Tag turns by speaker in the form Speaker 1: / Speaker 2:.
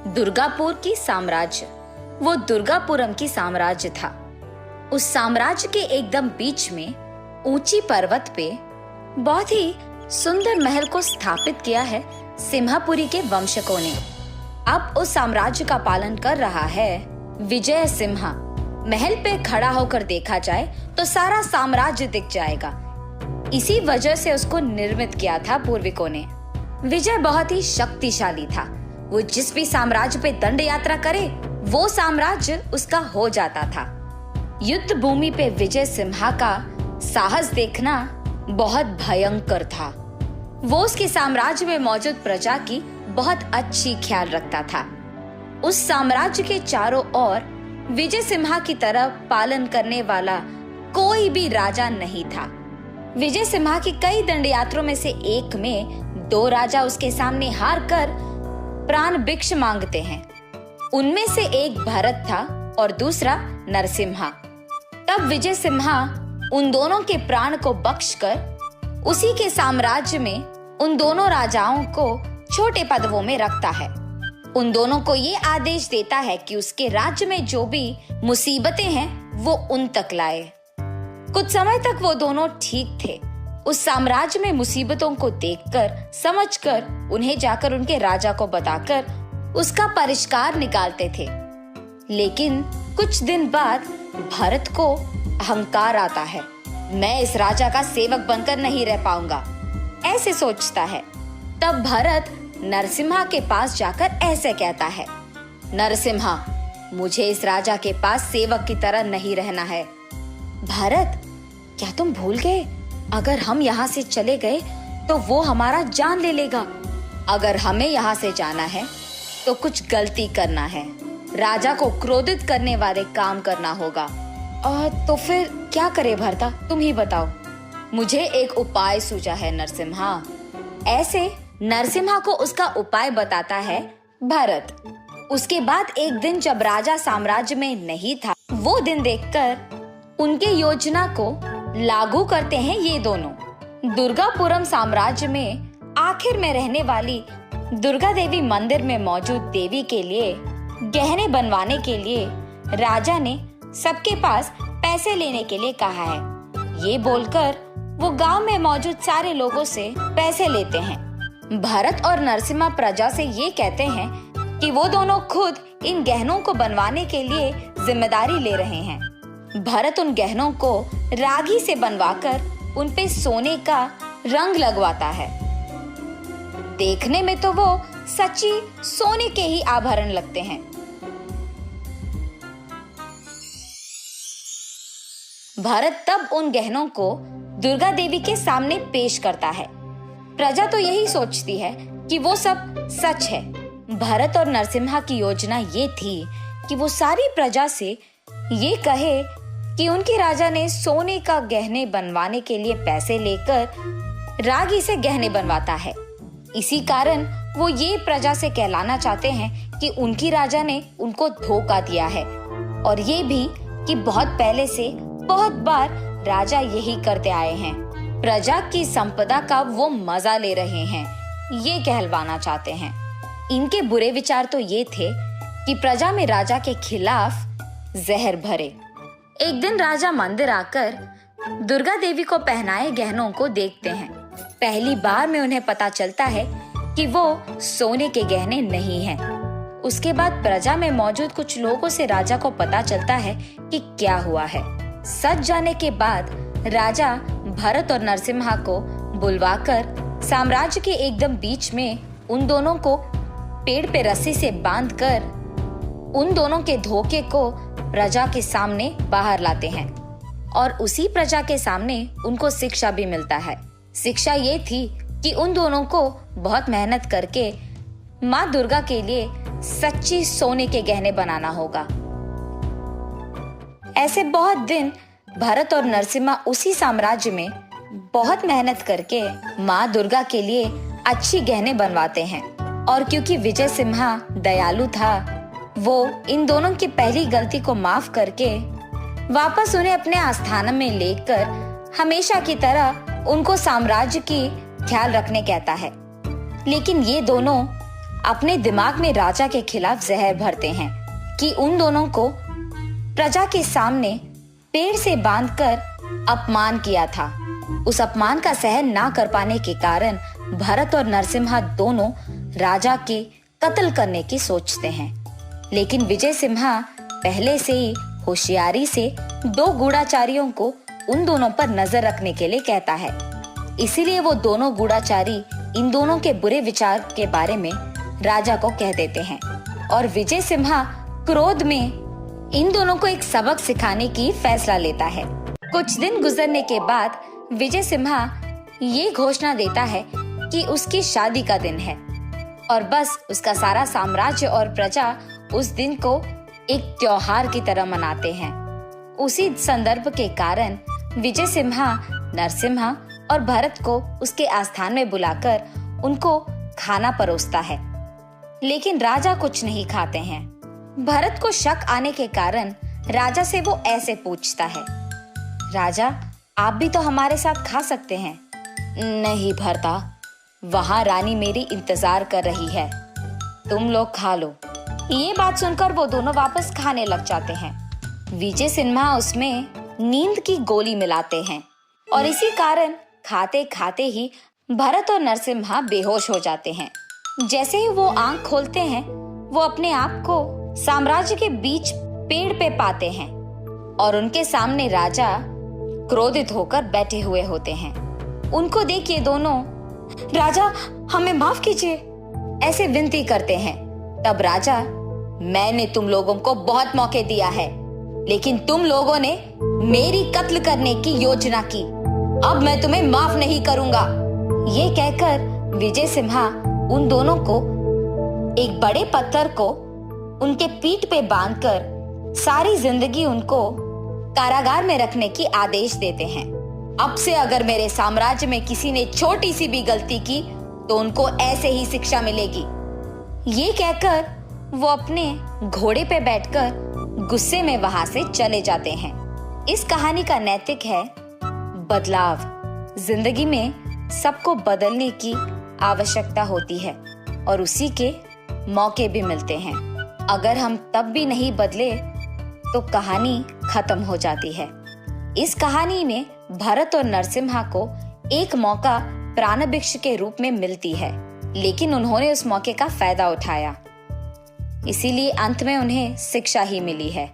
Speaker 1: दुर्गापुर की साम्राज्य। वो दुर्गापुरम की साम्राज्य था। उस साम्राज्य के एकदम बीच में ऊंची पर्वत पे बहुत ही सुंदर महल को स्थापित किया है सिम्हापुरी के वंशकों ने। अब उस साम्राज्य का पालन कर रहा है विजय सिम्हा। महल पे खड़ा होकर देखा जाए तो सारा साम्राज्य दिख जाएगा। इसी वजह से उसको निर्मित किया था पूर्विकों ने। विजय बहुत ही शक्तिशाली था। वो जिस भी साम्राज्य पे दंड यात्रा करे वो साम्राज्य उसका हो जाता था। युद्ध भूमि पे विजय सिम्हा का साहस देखना बहुत भयंकर था। वो उसके साम्राज्य में मौजूद प्रजा की बहुत अच्छी ख्याल रखता था। उस साम्राज्य के चारों ओर विजय सिम्हा की तरह पालन करने वाला कोई भी राजा नहीं था। विजय सिम्हा की कई दंडयात्रों में से एक में 2 राजा उसके सामने हार कर प्राण भिक्षा मांगते हैं। उनमें से एक भरत था और दूसरा नरसिम्हा। तब विजय सिम्हा उन दोनों के प्राण को बख्शकर उसी के साम्राज्य में उन दोनों राजाओं को छोटे पदवों में रखता है। उन दोनों को ये आदेश देता है कि उसके राज्य में जो भी मुसीबतें हैं वो उन तक लाए। कुछ समय तक वो दोनों ठीक थे। उस साम्राज्य में मुसीबतों को देखकर, समझकर, उन्हें जाकर उनके राजा को बताकर उसका परिष्कार निकालते थे। लेकिन कुछ दिन बाद भरत को अहंकार आता है। मैं इस राजा का सेवक बनकर नहीं रह पाऊंगा, ऐसे सोचता है। तब भरत नरसिम्हा के पास जाकर ऐसे कहता है, नरसिम्हा, मुझे इस राजा के पास सेवक की तरह नहीं रहना है। भरत, क्या तुम भूल गए? अगर हम यहाँ से चले गए तो वो हमारा जान ले लेगा। अगर हमें यहाँ से जाना है तो कुछ गलती करना है। राजा को क्रोधित करने वाले काम करना होगा। तो फिर क्या करे भरता, तुम ही बताओ। मुझे एक उपाय सूझा है नरसिम्हा। ऐसे नरसिम्हा को उसका उपाय बताता है भरत। उसके बाद एक दिन जब राजा साम्राज्य में नहीं था, वो दिन देखकर उनके योजना को लागू करते हैं ये दोनों। दुर्गापुरम साम्राज्य में आखिर में रहने वाली दुर्गा देवी मंदिर में मौजूद देवी के लिए गहने बनवाने के लिए राजा ने सबके पास पैसे लेने के लिए कहा है। ये बोलकर वो गांव में मौजूद सारे लोगों से पैसे लेते हैं। भरत और नरसिम्हा प्रजा से ये कहते हैं कि वो दोनों खुद इन गहनों को बनवाने के लिए जिम्मेदारी ले रहे हैं। भरत उन गहनों को रागी से बनवाकर उन पे सोने का रंग लगवाता है। देखने में तो वो सच्ची सोने के ही आभरण लगते हैं। भरत तब उन गहनों को दुर्गा देवी के सामने पेश करता है। प्रजा तो यही सोचती है कि वो सब सच है। भरत और नरसिम्हा की योजना ये थी कि वो सारी प्रजा से ये कहे कि उनके राजा ने सोने का गहने बनवाने के लिए पैसे लेकर रागी से गहने बनवाता है। इसी कारण वो ये प्रजा से कहलाना चाहते हैं कि उनकी राजा ने उनको धोखा दिया है। और ये भी कि बहुत पहले से बहुत बार राजा यही करते आए हैं। प्रजा की संपदा का वो मजा ले रहे हैं, ये कहलवाना चाहते हैं। इनके बुरे विचार तो ये थे कि प्रजा में राजा के खिलाफ जहर भरे। एक दिन राजा मंदिर आकर दुर्गा देवी को पहनाए गहनों को देखते हैं। पहली बार में उन्हें पता चलता है कि वो सोने के गहने नहीं हैं। उसके बाद प्रजा में मौजूद कुछ लोगों से राजा को पता चलता है कि क्या हुआ है। सच जाने के बाद राजा भरत और नरसिम्हा को बुलवाकर साम्राज्य के एकदम बीच में उन दोनों को पेड़ पे रस्सी से बांधकर उन दोनों के धोखे को प्रजा के सामने बाहर लाते हैं। और उसी प्रजा के सामने उनको शिक्षा भी मिलता है। शिक्षा ये थी कि उन दोनों को बहुत मेहनत करके माँ दुर्गा के लिए सच्ची सोने के गहने बनाना होगा। ऐसे बहुत दिन भरत और नरसिम्हा उसी साम्राज्य में बहुत मेहनत करके माँ दुर्गा के लिए अच्छी गहने बनवाते हैं। और क्योंकि विजय सिम्हा दयालु था, वो इन दोनों की पहली गलती को माफ करके वापस उन्हें अपने आस्थान में लेकर हमेशा की तरह उनको साम्राज्य की ख्याल रखने कहता है। लेकिन ये दोनों अपने दिमाग में राजा के खिलाफ जहर भरते हैं कि उन दोनों को प्रजा के सामने पेड़ से बांधकर अपमान किया था। उस अपमान का सहन ना कर पाने के कारण भरत और नरसिम्हा दोनों राजा के कत्ल करने की सोचते हैं। लेकिन विजय सिम्हा पहले से ही होशियारी से 2 गूढ़ाचारियों को उन दोनों पर नजर रखने के लिए कहता है। इसीलिए वो दोनों गूढ़ाचारी इन दोनों के बुरे विचार के बारे में राजा को कह देते हैं और विजय सिम्हा क्रोध में इन दोनों को एक सबक सिखाने की फैसला लेता है। कुछ दिन गुजरने के बाद विजय सिम्हा ये घोषणा देता है कि उसकी शादी का दिन है और बस उसका सारा साम्राज्य और प्रजा उस दिन को एक त्योहार की तरह मनाते हैं। उसी संदर्भ के कारण विजय सिम्हा नरसिम्हा और भरत को उसके आस्थान में बुलाकर उनको खाना परोसता है, लेकिन राजा कुछ नहीं खाते हैं। भरत को शक आने के कारण राजा से वो ऐसे पूछता है, राजा आप भी तो हमारे साथ खा सकते हैं। नहीं भरता, वहां रानी मेरी इंतजार कर रही है, तुम लोग खा लो। ये बात सुनकर वो दोनों वापस खाने लग जाते हैं। विजय सिन्हा उसमें नींद की गोली मिलाते हैं और इसी कारण खाते खाते ही भरत और नरसिम्हा बेहोश हो जाते हैं। जैसे ही वो आंख खोलते हैं वो अपने आप को साम्राज्य के बीच पेड़ पे पाते हैं और उनके सामने राजा क्रोधित होकर बैठे हुए होते हैं। उनको देख ये दोनों राजा हमें माफ कीजिए ऐसे विनती करते हैं। तब राजा, मैंने तुम लोगों को बहुत मौके दिया है, लेकिन तुम लोगों ने मेरी कत्ल करने की योजना की, अब मैं तुम्हें माफ नहीं करूंगा। ये कहकर विजय सिम्हा उन दोनों को एक बड़े पत्थर को उनके पीठ पे बांधकर सारी जिंदगी उनको कारागार में रखने की आदेश देते हैं। अब से अगर मेरे साम्राज्य में किसी ने छोटी सी भी गलती की तो उनको ऐसे ही शिक्षा मिलेगी। ये कहकर वो अपने घोड़े पे बैठकर गुस्से में वहां से चले जाते हैं। इस कहानी का नैतिक है बदलाव। जिंदगी में सबको बदलने की आवश्यकता होती है और उसी के मौके भी मिलते हैं। अगर हम तब भी नहीं बदले तो कहानी खत्म हो जाती है। इस कहानी में भरत और नरसिम्हा को एक मौका प्राणभिक्ष के रूप में मिलती है, लेकिन उन्होंने उस मौके का फायदा उठाया, इसीलिए अंत में उन्हें शिक्षा ही मिली है।